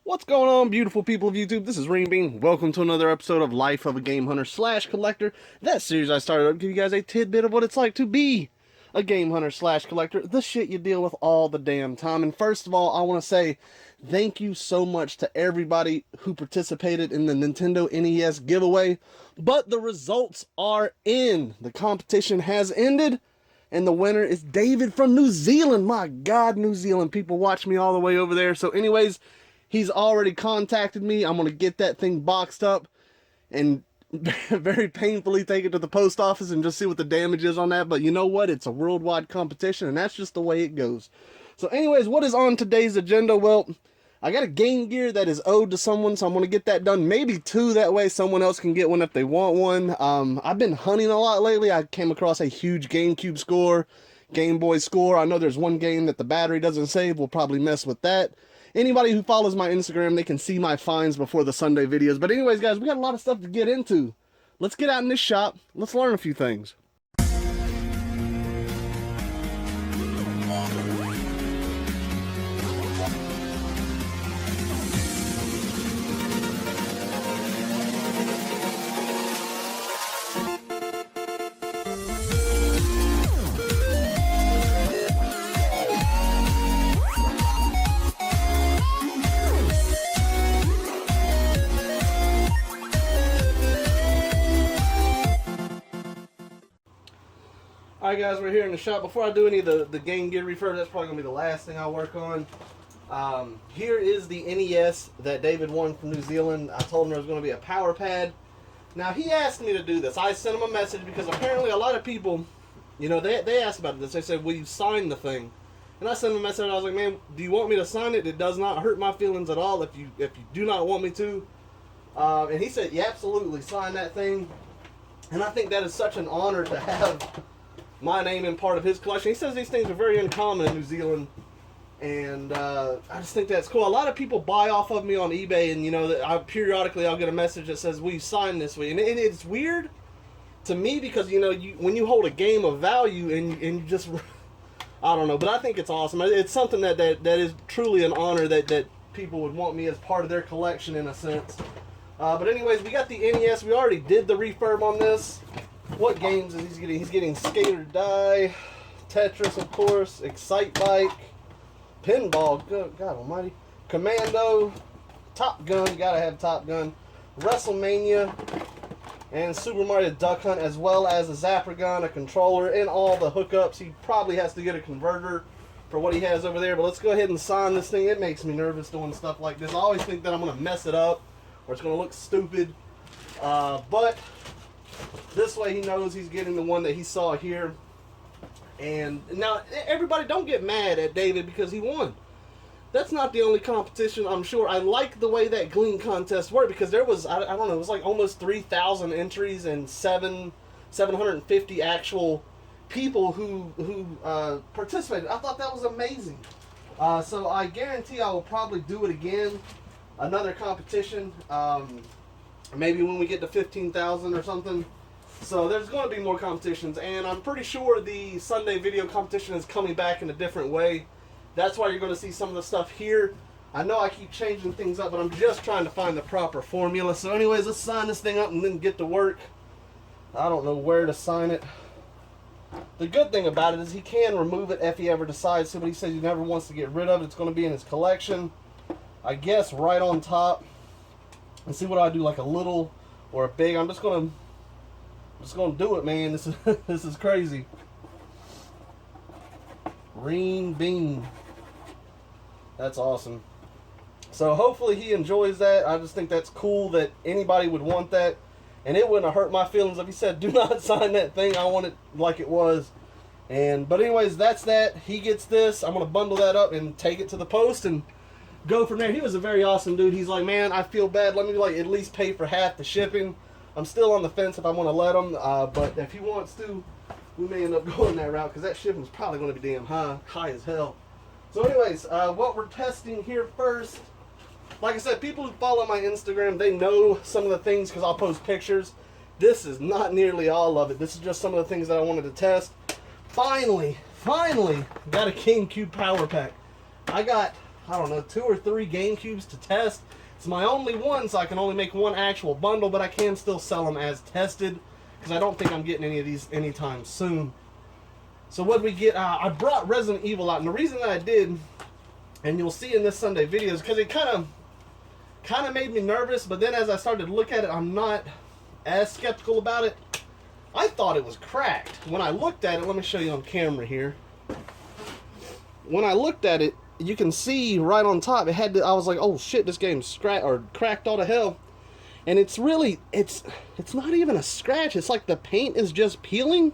What's going on, beautiful people of YouTube? This is Renebean. Welcome to another episode of Life of a Game Hunter / Collector. That series I started up to give you guys a tidbit of what it's like to be a game hunter / collector. The shit you deal with all the damn time. And first of all, I want to say thank you so much to everybody who participated in the Nintendo NES giveaway. But the results are in. The competition has ended. And the winner is David from New Zealand. My God, New Zealand people watch me all the way over there. So anyways, he's already contacted me. I'm going to get that thing boxed up and very painfully take it to the post office and just see what the damage is on that. But you know what? It's a worldwide competition, and that's just the way it goes. So anyways, what is on today's agenda? Well, I got a Game Gear that is owed to someone, so I'm going to get that done. Maybe two, that way someone else can get one if they want one. I've been hunting a lot lately. I came across a huge GameCube score, Game Boy score. I know there's one game that the battery doesn't save. We'll probably mess with that. Anybody who follows my Instagram, they can see my finds before the Sunday videos. But anyways, guys, we got a lot of stuff to get into. Let's get out in this shop. Let's learn a few things. Alright guys, we're here in the shop. Before I do any of the Game Gear refurb, that's probably going to be the last thing I work on. Here is the NES that David won from New Zealand. I told him there was going to be a power pad. Now he asked me to do this. I sent him a message because apparently a lot of people, you know, they asked about this. They said, will you sign the thing? And I sent him a message and I was like, man, do you want me to sign it? It does not hurt my feelings at all if you do not want me to. And he said, yeah, absolutely, sign that thing. And I think that is such an honor to have my name in part of his collection. He says these things are very uncommon in New Zealand, and I just think that's cool. A lot of people buy off of me on eBay, and you know, periodically I'll get a message that says, will you sign this way? And it's weird to me because, you know, when you hold a game of value and you just, I don't know, but I think it's awesome. It's something that is truly an honor that people would want me as part of their collection in a sense. But anyways, we got the NES. We already did the refurb on this. What games is he getting? He's getting Skate or Die, Tetris, of course, Excite Bike, Pinball, God almighty, Commando, Top Gun, you gotta have Top Gun, WrestleMania, and Super Mario Duck Hunt, as well as a Zapper Gun, a controller, and all the hookups. He probably has to get a converter for what he has over there, but let's go ahead and sign this thing. It makes me nervous doing stuff like this. I always think that I'm going to mess it up, or it's going to look stupid, but this way he knows he's getting the one that he saw here. And now, everybody don't get mad at David because he won. That's not the only competition, I'm sure. I like the way that Glean contest worked because there was, I don't know, it was like almost 3,000 entries and 750 actual people who participated. I thought that was amazing. So I guarantee I will probably do it again. Another competition. Maybe when we get to 15,000 or something. So there's going to be more competitions, and I'm pretty sure the Sunday video competition is coming back in a different way. That's why you're going to see some of the stuff here. I know I keep changing things up, but I'm just trying to find the proper formula. So anyways, let's sign this thing up and then get to work. I don't know where to sign it. The good thing about it is he can remove it if he ever decides to, but he says he never wants to get rid of it. It's going to be in his collection. I guess right on top. Let's see what I do, like a little or a big. I'm just gonna do it, man. This is crazy. Renebean. That's awesome. So hopefully he enjoys that. I just think that's cool that anybody would want that, and it wouldn't have hurt my feelings if he said, "Do not sign that thing. I want it like it was." But anyways, that's that. He gets this. I'm gonna bundle that up and take it to the post and go from there. He was a very awesome dude. He's like, man, I feel bad. Let me like at least pay for half the shipping. I'm still on the fence if I want to let him, but if he wants to, we may end up going that route because that shipping's probably going to be damn high as hell. So anyways, what we're testing here first, like I said, people who follow my Instagram, they know some of the things because I'll post pictures. This is not nearly all of it. This is just some of the things that I wanted to test. Finally got a GameCube power pack. I got I don't know, 2 or 3 GameCubes to test. It's my only one, so I can only make one actual bundle, but I can still sell them as tested, because I don't think I'm getting any of these anytime soon. So what we get, I brought Resident Evil out, and the reason that I did, and you'll see in this Sunday video, is because it kind of made me nervous, but then as I started to look at it, I'm not as skeptical about it. I thought it was cracked. When I looked at it, let me show you on camera here. When I looked at it, you can see right on top, I was like, oh shit, this game's cracked all to hell. And it's really, it's not even a scratch. It's like the paint is just peeling.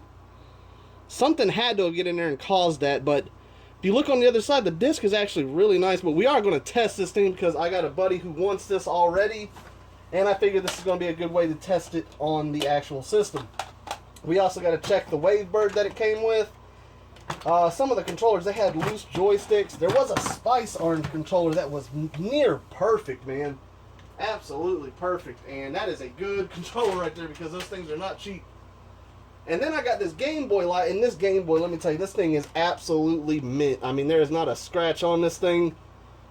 Something had to get in there and cause that, but if you look on the other side, the disc is actually really nice. But we are going to test this thing because I got a buddy who wants this already, and I figured this is going to be a good way to test it on the actual system. We also got to check the Wavebird that it came with. Some of the controllers, they had loose joysticks. There was a Spice Orange controller that was near perfect, man. Absolutely perfect. And that is a good controller right there, because those things are not cheap. And then I got this Game Boy Light, and this Game Boy, let me tell you, this thing is absolutely mint. I mean, there is not a scratch on this thing.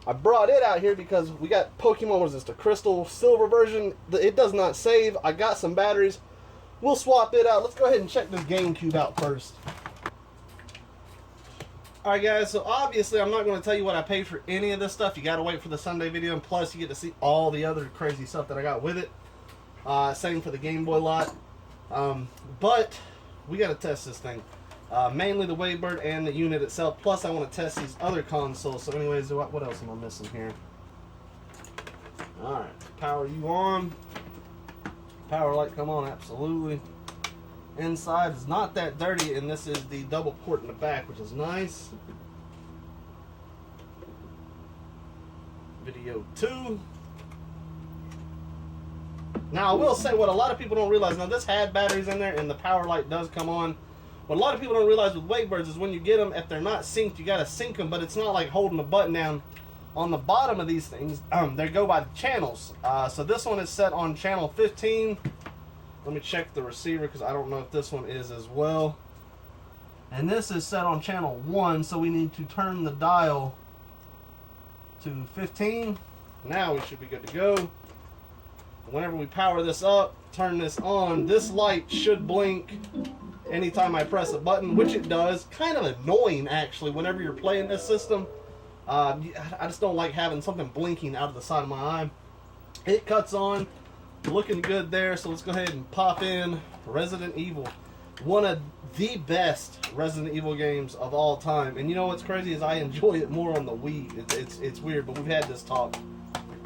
I brought it out here because we got Pokemon, what is this, the Crystal Silver version. It does not save. I got some batteries. We'll swap it out. Let's go ahead and check this GameCube out first. Alright guys, so obviously I'm not going to tell you what I paid for any of this stuff. You got to wait for the Sunday video, and plus you get to see all the other crazy stuff that I got with it. Same for the Game Boy lot. But we got to test this thing. Mainly the Wavebird and the unit itself. Plus I want to test these other consoles. So anyways, what else am I missing here? Alright, power you on. Power light, come on, absolutely. Inside is not that dirty, and this is the double port in the back, which is nice. Video 2. Now I will say what a lot of people don't realize, now this had batteries in there and the power light does come on. What a lot of people don't realize with Wavebirds is when you get them, if they're not synced, you gotta sync them, but it's not like holding the button down. On the bottom of these things, they go by the channels. So this one is set on channel 15. Let me check the receiver because I don't know if this one is as well. And this is set on channel 1, so we need to turn the dial to 15. Now we should be good to go. Whenever we power this up, turn this on, this light should blink anytime I press a button, which it does. Kind of annoying actually whenever you're playing this system. I just don't like having something blinking out of the side of my eye. It cuts on. Looking good there, so let's go ahead and pop in Resident Evil. One of the best Resident Evil games of all time. And you know what's crazy is I enjoy it more on the Wii. It's weird, but we've had this talk.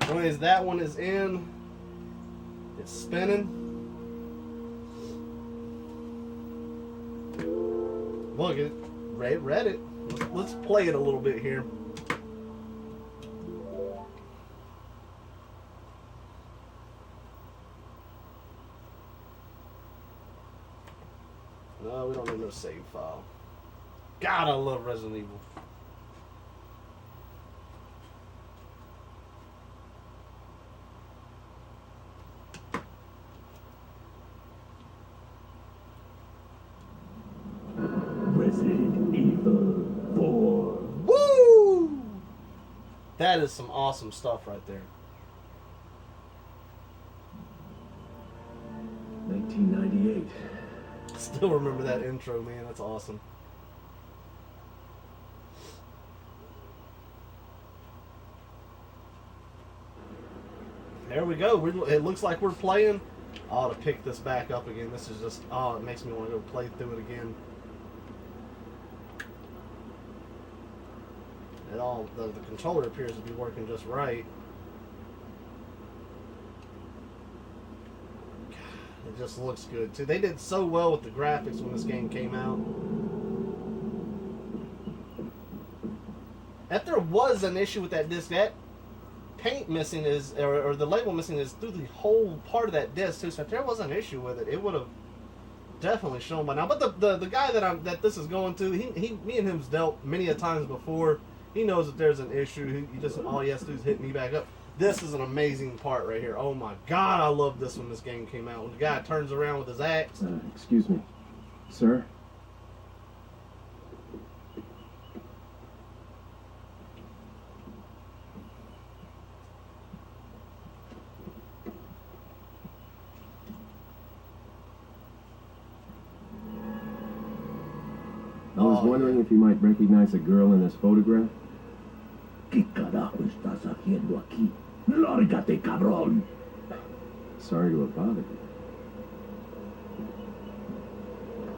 Anyways, that one is in. It's spinning. Look, it read it. Let's play it a little bit here. No, we don't need no save file. God, I love Resident Evil. Resident Evil 4. Woo! That is some awesome stuff right there. 1998. Still remember that intro, man. That's awesome. There we go. It looks like we're playing. I ought to pick this back up again. This is just, oh, it makes me want to go play through it again. The controller appears to be working just right. It just looks good too. They did so well with the graphics when this game came out. If there was an issue with that disc, that paint missing is, or the label missing is through the whole part of that disc too. So if there was an issue with it, it would have definitely shown by now. But the guy that this is going to, me and him's dealt many a times before. He knows that there's an issue. He just, all he has to do is hit me back up. This is an amazing part right here. Oh my God, I love this when this game came out. When the guy turns around with his axe. Excuse me, sir. wondering if you might recognize a girl in this photograph? ¿Qué carajo estás haciendo aquí? ¡Lárgate, cabrón! Sorry to have bothered you.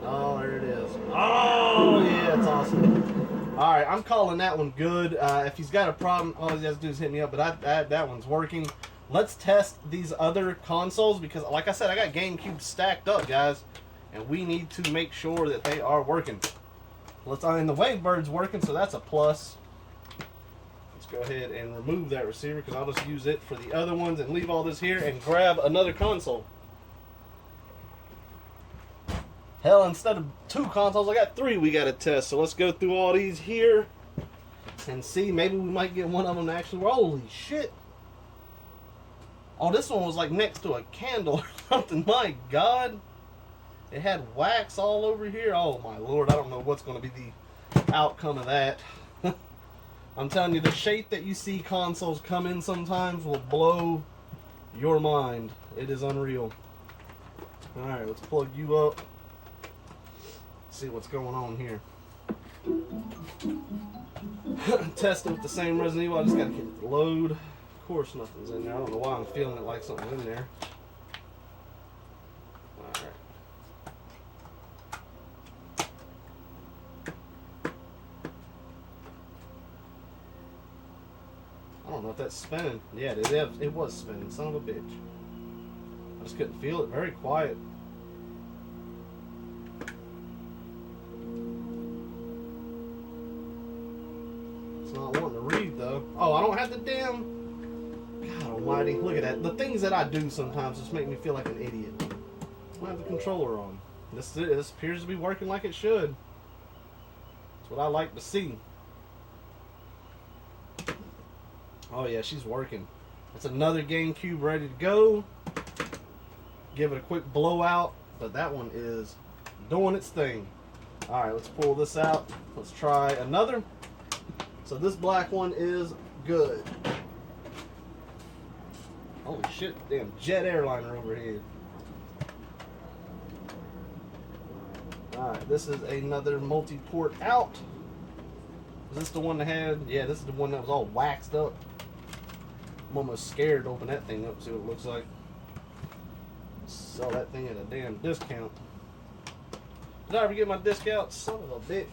Oh, there it is. Oh, yeah, it's awesome. All right, I'm calling that one good. If he's got a problem, all he has to do is hit me up, but that one's working. Let's test these other consoles because, like I said, I got GameCube stacked up, guys, and we need to make sure that they are working. And the Wavebird's working, so that's a plus. Let's go ahead and remove that receiver because I'll just use it for the other ones and leave all this here and grab another console. Hell, instead of 2 consoles, I got 3 we got to test. So let's go through all these here and see. Maybe we might get one of them to actually work. Holy shit. Oh, this one was like next to a candle or something. My God. It had wax all over here. Oh, my Lord. I don't know what's going to be the outcome of that. I'm telling you, the shape that you see consoles come in sometimes will blow your mind. It is unreal. Alright, let's plug you up. See what's going on here. Test it with the same Resident Evil. I just gotta get it to load. Of course nothing's in there. I don't know why I'm feeling it like something's in there. Alright. I don't know if that's spinning. Yeah, it was spinning. Son of a bitch. I just couldn't feel it. Very quiet. Not wanting to read though. Oh, I don't have the damn. God almighty, look at that. The things that I do sometimes just make me feel like an idiot. I don't have the controller on. This appears to be working like it should. That's what I like to see. Oh yeah, she's working. That's another GameCube ready to go. Give it a quick blowout, but that one is doing its thing. Alright, let's pull this out. Let's try another. So this black one is good. Holy shit, damn jet airliner overhead. Alright, this is another multi-port out. Is this the one that had, yeah, this is the one that was all waxed up. I'm almost scared to open that thing up, see what it looks like. Sell that thing at a damn discount. Did I ever get my discount? Son of a bitch.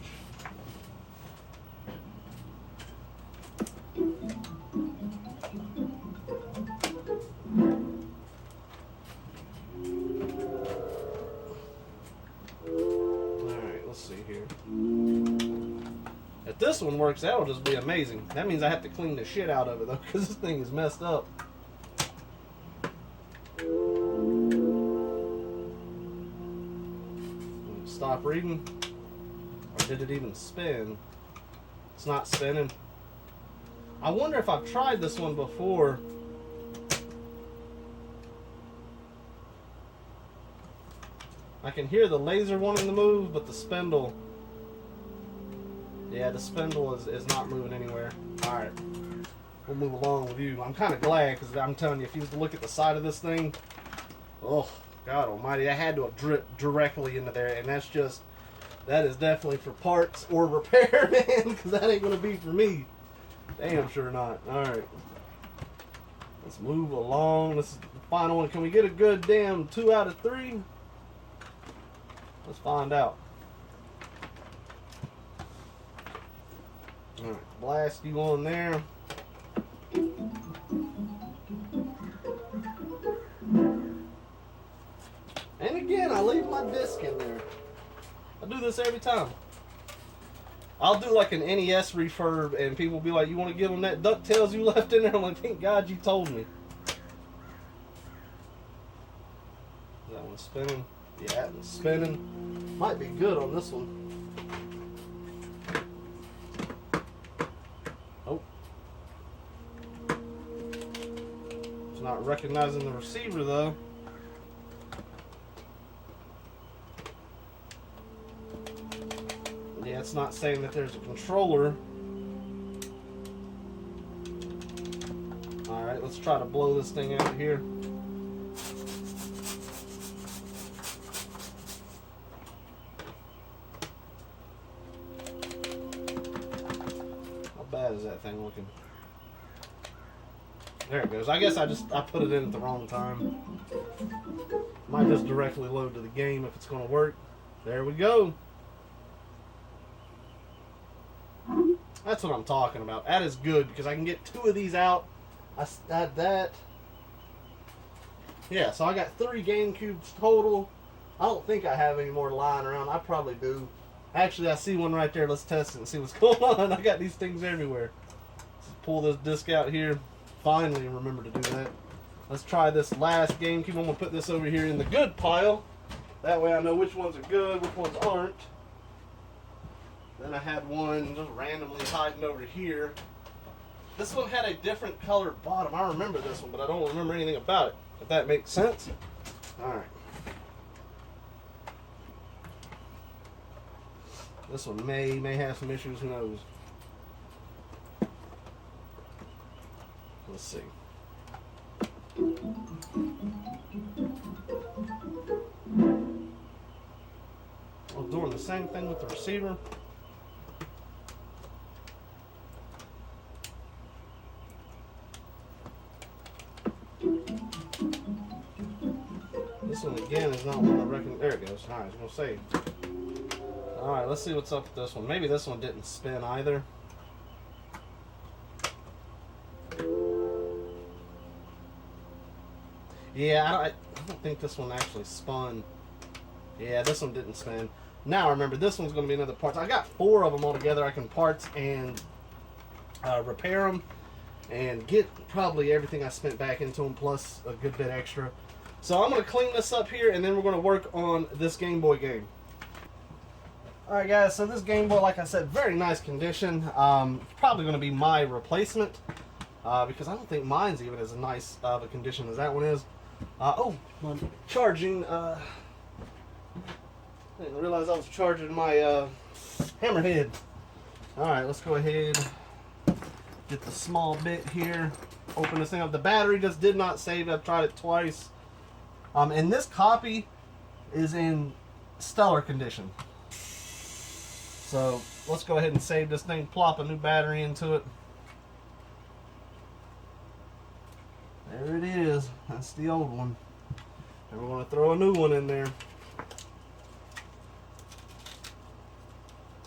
If this one works, that'll just be amazing. That means I have to clean the shit out of it though, because this thing is messed up. Stop reading. Or did it even spin? It's not spinning. I wonder if I've tried this one before. I can hear the laser wanting to move, but the spindle... Yeah, the spindle is not moving anywhere. Alright. We'll move along with you. I'm kind of glad, because I'm telling you, if you was to look at the side of this thing... Oh, God almighty. I had to have dripped directly into there, and that's just... That is definitely for parts or repair, man, because that ain't going to be for me. Damn sure not. Alright. Let's move along. This is the final one. Can we get a good damn 2 out of 3? Let's find out. Alright, blast you on there. And again, I leave my disc in there. I do this every time. I'll do like an NES refurb and people will be like, you want to give them that DuckTales you left in there? I'm like, thank God you told me. Is that one spinning? Yeah, that one's spinning. Might be good on this one. Oh. It's not recognizing the receiver though. Yeah, it's not saying that there's a controller. Alright, let's try to blow this thing out of here. looking. There it goes. I guess I put it in at the wrong time. Might just directly load to the game if it's going to work. There we go. That's what I'm talking about. That is good because I can get 2 of these out. I had that. Yeah, so I got 3 GameCubes total. I don't think I have any more lying around. I probably do. Actually, I see one right there. Let's test it and see what's going on. I got these things everywhere. Let's pull this disc out here. Finally remember to do that. Let's try this last GameCube. I'm going to put this over here in the good pile. That way I know which ones are good, which ones aren't. Then I had one just randomly hiding over here. This one had a different colored bottom. I remember this one, but I don't remember anything about it. If that makes sense. Alright. This one may have some issues, who knows. Let's see. I was doing the same thing with the receiver. This one again is not one I reckon. There it goes. Alright, I was going to say. Alright, let's see what's up with this one. Maybe this one didn't spin either. Yeah, I don't think this one actually spun. Yeah, this one didn't spin. Now remember, this one's going to be another parts. I got 4 of them all together. I can parts and repair them and get probably everything I spent back into them plus a good bit extra. So I'm going to clean this up here and then we're going to work on this Game Boy game. Alright guys, so this Game Boy, like I said, very nice condition. Probably going to be my replacement because I don't think mine's even as nice of a condition as that one is. Oh, my charging. I didn't realize I was charging my hammerhead. Alright, let's go ahead, get the small bit here, open this thing up. The battery just did not save. I've tried it twice. And this copy is in stellar condition. So let's go ahead and save this thing, plop a new battery into it. There it is. That's the old one. And we're going to throw a new one in there.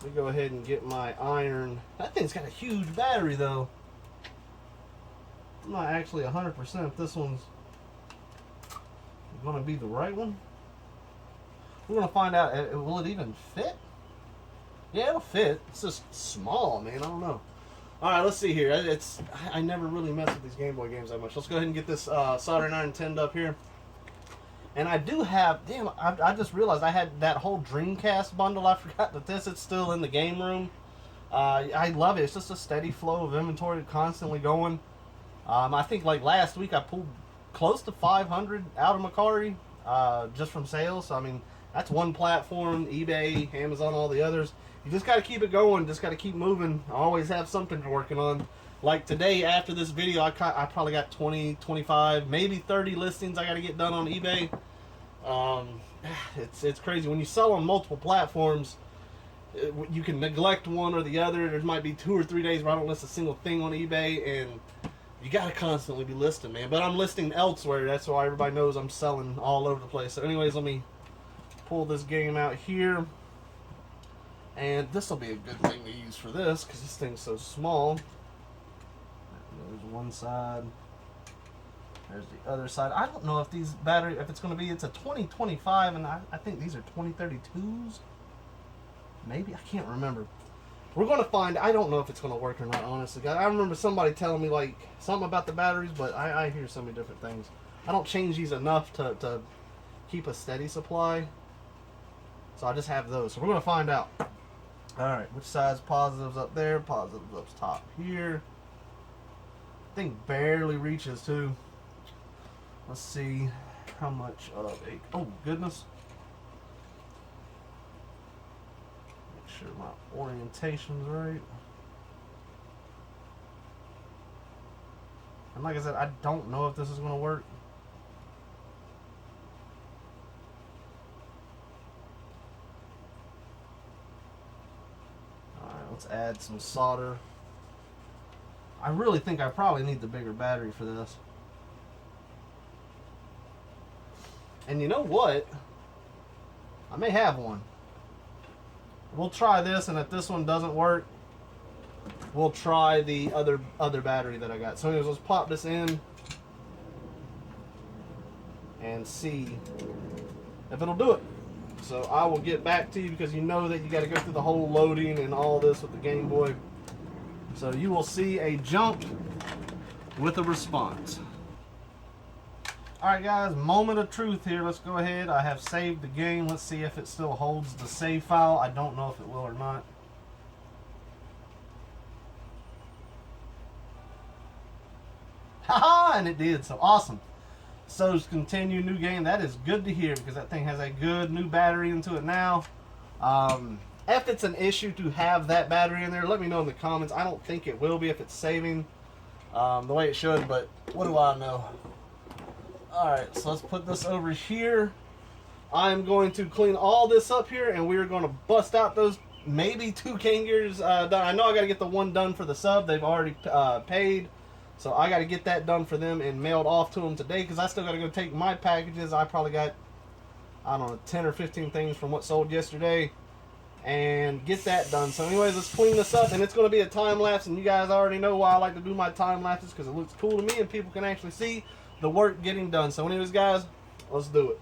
Let me go ahead and get my iron. That thing's got a huge battery though. I'm not actually 100% if this one's going to be the right one. We're going to find out. Will it even fit? Yeah, it'll fit. It's just small, man. I don't know. Alright, let's see here. I never really mess with these Game Boy games that much. Let's go ahead and get this soldering iron tinned up here. And I do have, damn, I just realized I had that whole Dreamcast bundle. I forgot that this is still in the game room. I love it. It's just a steady flow of inventory constantly going. I think like last week I pulled close to 500 out of Macari just from sales. So, I mean, that's one platform, eBay, Amazon, all the others. You just got to keep it going. Just got to keep moving. I always have something you're working on. Like today, after this video, I probably got 20, 25, maybe 30 listings I got to get done on eBay. It's crazy. When you sell on multiple platforms, you can neglect one or the other. There might be 2 or 3 days where I don't list a single thing on eBay, and you got to constantly be listing, man. But I'm listing elsewhere. That's why everybody knows I'm selling all over the place. So anyways, let me pull this game out here. And this will be a good thing to use for this because this thing's so small. There's one side. There's the other side. I don't know if these battery, if it's going to be, it's a 2025, and I think these are 2032s. Maybe, I can't remember. We're going to find, I don't know if it's going to work or not, honestly. I remember somebody telling me, like, something about the batteries, but I hear so many different things. I don't change these enough to keep a steady supply. So I just have those. So we're going to find out. Alright, which side's positives up there, positives up top here. Thing barely reaches too. Let's see how much of a, oh goodness. Make sure my orientation's right. And like I said, I don't know if this is going to work. Alright, let's add some solder. I really think I probably need the bigger battery for this. And you know what? I may have one. We'll try this, and if this one doesn't work, we'll try the other battery that I got. So anyways, let's pop this in and see if it'll do it. So I will get back to you, because you know that you got to go through the whole loading and all this with the Game Boy. So you will see a jump with a response. Alright guys, moment of truth here. Let's go ahead. I have saved the game. Let's see if it still holds the save file. I don't know if it will or not. Haha, and it did. So awesome. So continue new game. That is good to hear, because that thing has a good new battery into it now. If it's an issue to have that battery in there, let me know in the comments. I don't think it will be if it's saving the way it should, but what do I know? Alright, so let's put this over here. I'm going to clean all this up here, and we're going to bust out those maybe 2 Game Gears done. I know I got to get the one done for the sub. They've already paid. So I got to get that done for them and mailed off to them today, because I still got to go take my packages. I probably got, I don't know, 10 or 15 things from what sold yesterday, and get that done. So anyways, let's clean this up, and it's going to be a time lapse, and you guys already know why I like to do my time lapses, because it looks cool to me and people can actually see the work getting done. So anyways guys, let's do it.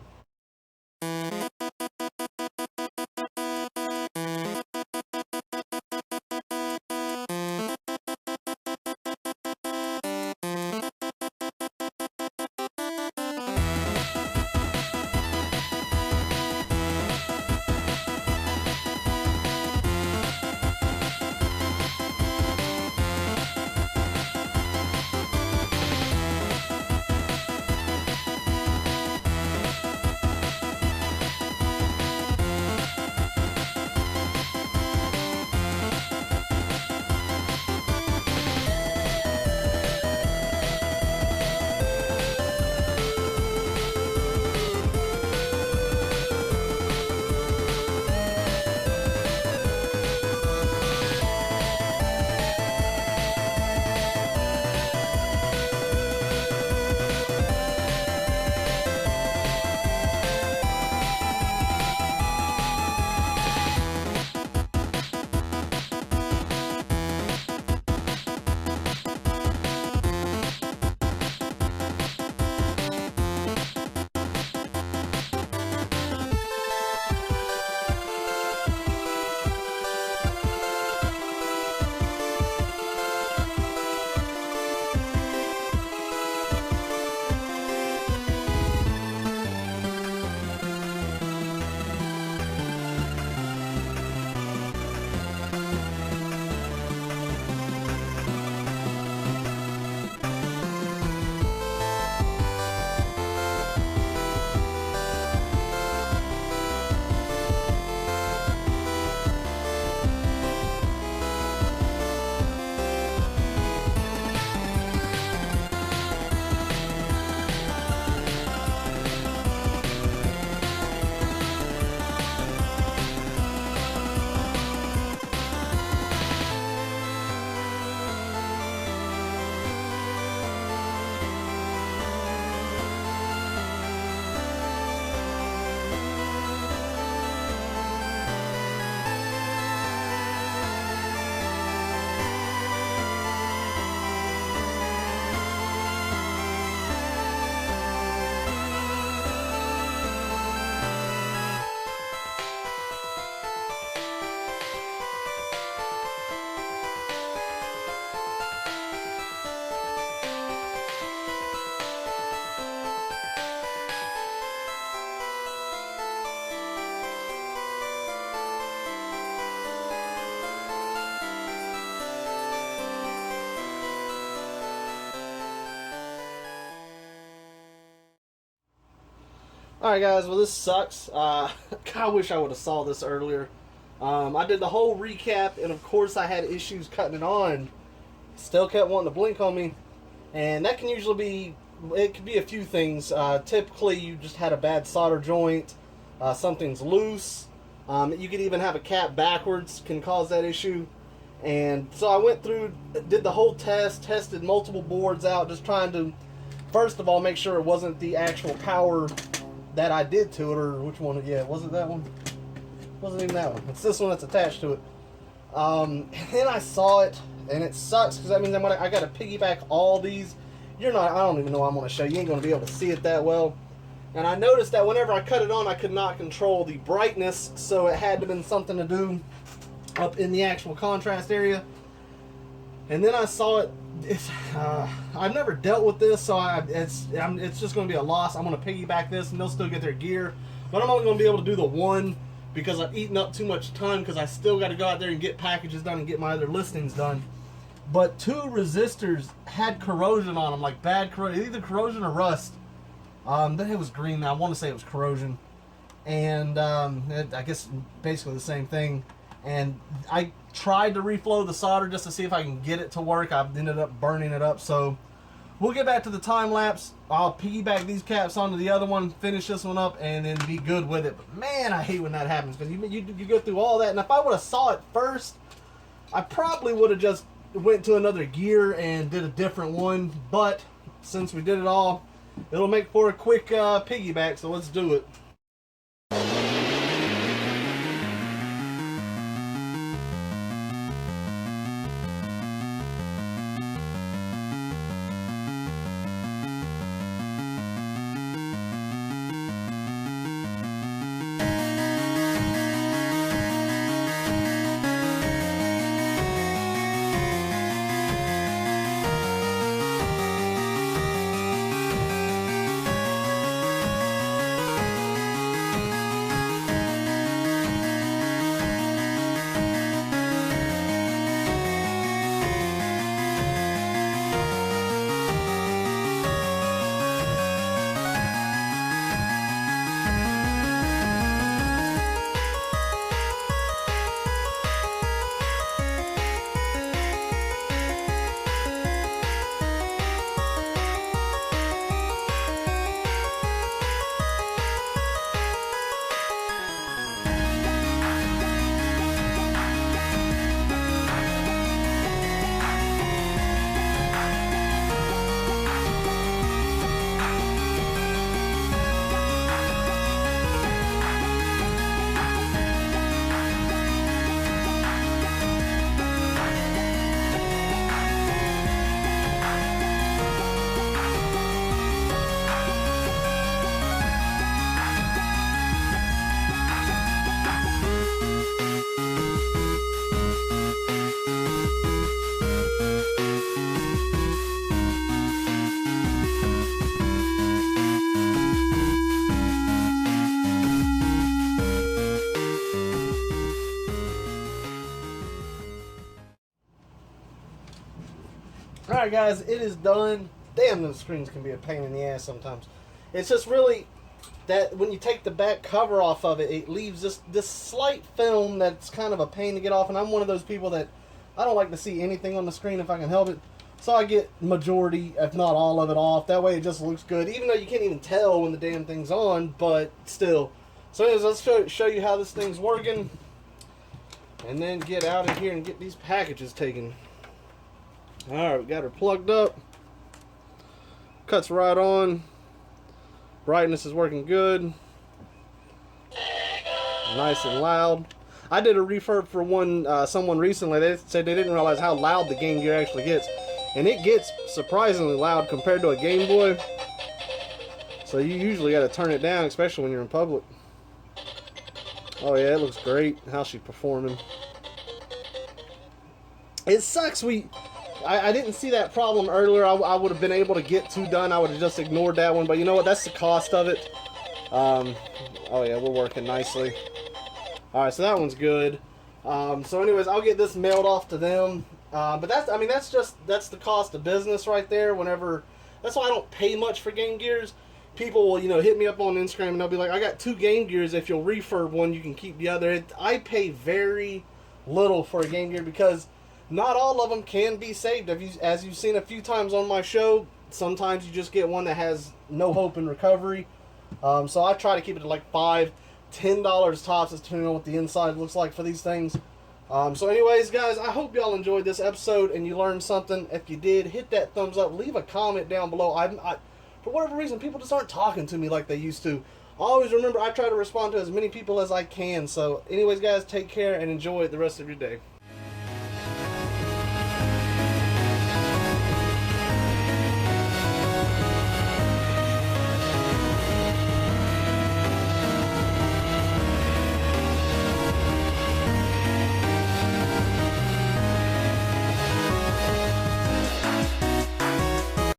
Alright guys, well this sucks. I wish I would have saw this earlier. I did the whole recap, and of course I had issues cutting it on. Still kept wanting to blink on me. And that can usually be, it could be a few things. Typically you just had a bad solder joint, something's loose. You could even have a cap backwards, can cause that issue. And so I went through, did the whole test, tested multiple boards out, just trying to, first of all, make sure it wasn't the actual power that I did to it, or which one? Yeah, was it that one? Wasn't even that one. It's this one that's attached to it. And then I saw it, and it sucks because that means I got to piggyback all these. I don't even know what I'm going to show you. You ain't going to be able to see it that well. And I noticed that whenever I cut it on, I could not control the brightness, so it had to have been something to do up in the actual contrast area. And then I saw it. I've never dealt with this, so it's just going to be a loss. I'm going to piggyback this, and they'll still get their gear, but I'm only going to be able to do the one because I've eaten up too much time because I still got to go out there and get packages done and get my other listings done. But 2 resistors had corrosion on them, like bad corrosion, either corrosion or rust. Then it was green. I want to say it was corrosion, and I guess basically the same thing. And I tried to reflow the solder just to see if I can get it to work. I ended up burning it up. So we'll get back to the time lapse. I'll piggyback these caps onto the other one, finish this one up, and then be good with it. But man, I hate when that happens because you go through all that. And if I would have saw it first, I probably would have just went to another gear and did a different one. But since we did it all, it'll make for a quick piggyback. So let's do it. Alright guys, it is done. Damn, those screens can be a pain in the ass sometimes. It's just really that when you take the back cover off of it, it leaves this slight film that's kind of a pain to get off. And I'm one of those people that I don't like to see anything on the screen if I can help it. So I get majority, if not all of it off. That way it just looks good, even though you can't even tell when the damn thing's on, but still. So anyways, let's show you how this thing's working. And then get out of here and get these packages taken. Alright, we got her plugged up. Cuts right on. Brightness is working good. Nice and loud. I did a refurb for someone recently. They said they didn't realize how loud the Game Gear actually gets. And it gets surprisingly loud compared to a Game Boy. So you usually got to turn it down, especially when you're in public. Oh yeah, it looks great. How's she performing? It sucks. I didn't see that problem earlier. I would have been able to get 2 done. I would have just ignored that one. But you know what? That's the cost of it. Oh yeah, we're working nicely. Alright, so that one's good. So anyways, I'll get this mailed off to them. But that's the cost of business right there. That's why I don't pay much for Game Gears. People will, hit me up on Instagram and they'll be like, I got 2 Game Gears. If you'll refurb one, you can keep the other. I pay very little for a Game Gear because not all of them can be saved. As you've seen a few times on my show, sometimes you just get one that has no hope in recovery. So I try to keep it to like $5, $10 tops, depending on what the inside looks like for these things. So anyways, guys, I hope y'all enjoyed this episode and you learned something. If you did, hit that thumbs up. Leave a comment down below. I for whatever reason, people just aren't talking to me like they used to. Always remember, I try to respond to as many people as I can. So anyways, guys, take care and enjoy the rest of your day.